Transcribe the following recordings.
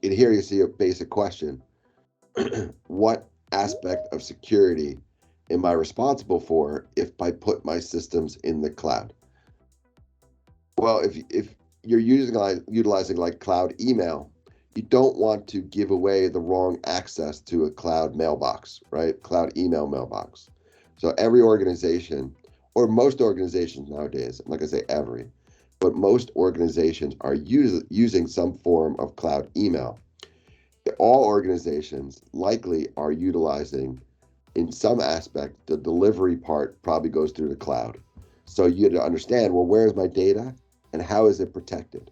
in here you see a basic question. What aspect of security am I responsible for if I put my systems in the cloud? Well, if you're utilizing like cloud email, you don't want to give away the wrong access to a cloud mailbox, right? Cloud email mailbox. So every organization, or most organizations nowadays, I'm not gonna say every, but most organizations are using some form of cloud email. All organizations likely are utilizing, in some aspect, the delivery part probably goes through the cloud. So you have to understand, well, where's my data and how is it protected?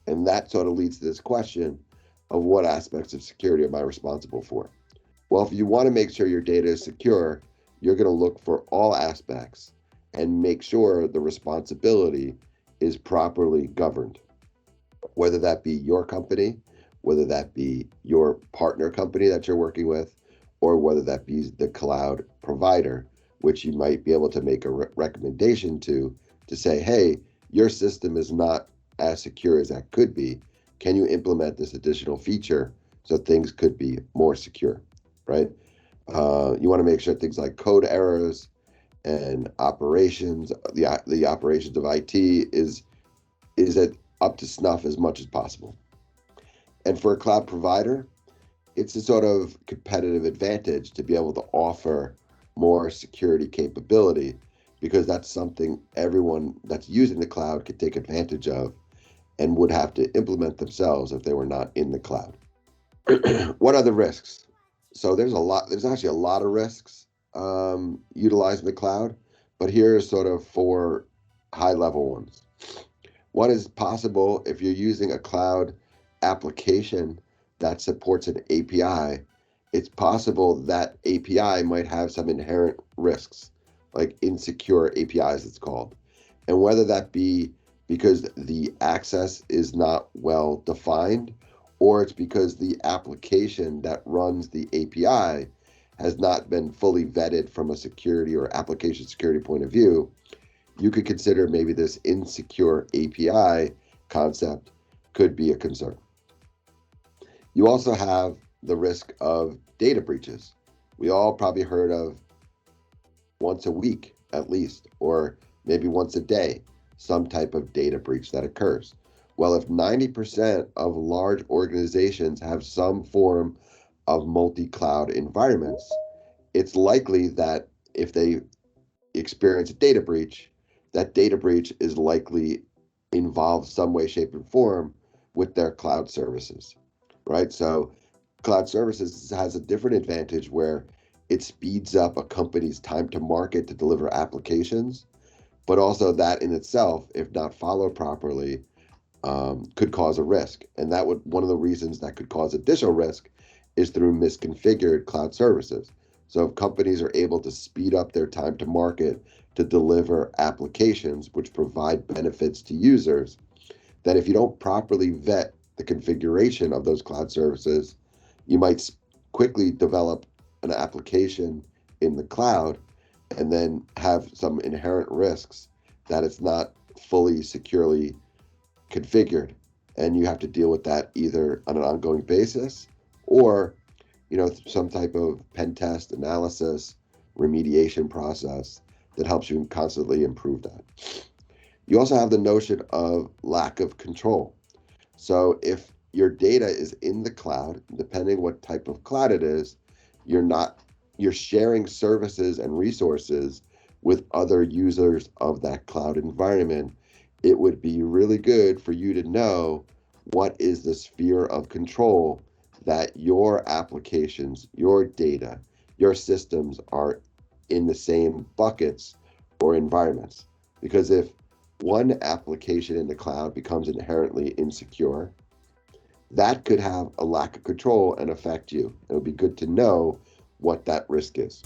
And that sort of leads to this question of what aspects of security am I responsible for? Well, if you want to make sure your data is secure, you're going to look for all aspects and make sure the responsibility is properly governed, whether that be your company, whether that be your partner company that you're working with, or whether that be the cloud provider, which you might be able to make a recommendation to say, hey, your system is not as secure as that could be. Can you implement this additional feature so things could be more secure, right? You want to make sure things like code errors and operations, the operations of IT is up to snuff as much as possible. And for a cloud provider, it's a sort of competitive advantage to be able to offer more security capability, because that's something everyone that's using the cloud could take advantage of and would have to implement themselves if they were not in the cloud. What are the risks? So there's actually a lot of risks utilizing the cloud, but here are sort of 4 high level ones. One is possible if you're using a cloud application that supports an API, it's possible that API might have some inherent risks, like insecure APIs, it's called. And whether that be because the access is not well defined, or it's because the application that runs the API has not been fully vetted from a security or application security point of view, you could consider maybe this insecure API concept could be a concern. You also have the risk of data breaches. We all probably heard of once a week at least, or maybe once a day, some type of data breach that occurs. Well, if 90% of large organizations have some form of multi-cloud environments, it's likely that if they experience a data breach, that data breach is likely involved some way, shape, and form with their cloud services, right? So cloud services has a different advantage where it speeds up a company's time to market to deliver applications, but also that in itself, if not followed properly, could cause a risk. And that would, one of the reasons that could cause additional risk is through misconfigured cloud services. So if companies are able to speed up their time to market to deliver applications which provide benefits to users, then if you don't properly vet the configuration of those cloud services, you might quickly develop an application in the cloud and then have some inherent risks that it's not fully securely configured, and you have to deal with that either on an ongoing basis or some type of pen test analysis remediation process that helps you constantly improve that. You also have the notion of lack of control. So if your data is in the cloud, depending what type of cloud it is, you're sharing services and resources with other users of that cloud environment. It would be really good for you to know what is the sphere of control that your applications, your data, your systems are in the same buckets or environments. Because if one application in the cloud becomes inherently insecure, that could have a lack of control and affect you. It would be good to know what that risk is.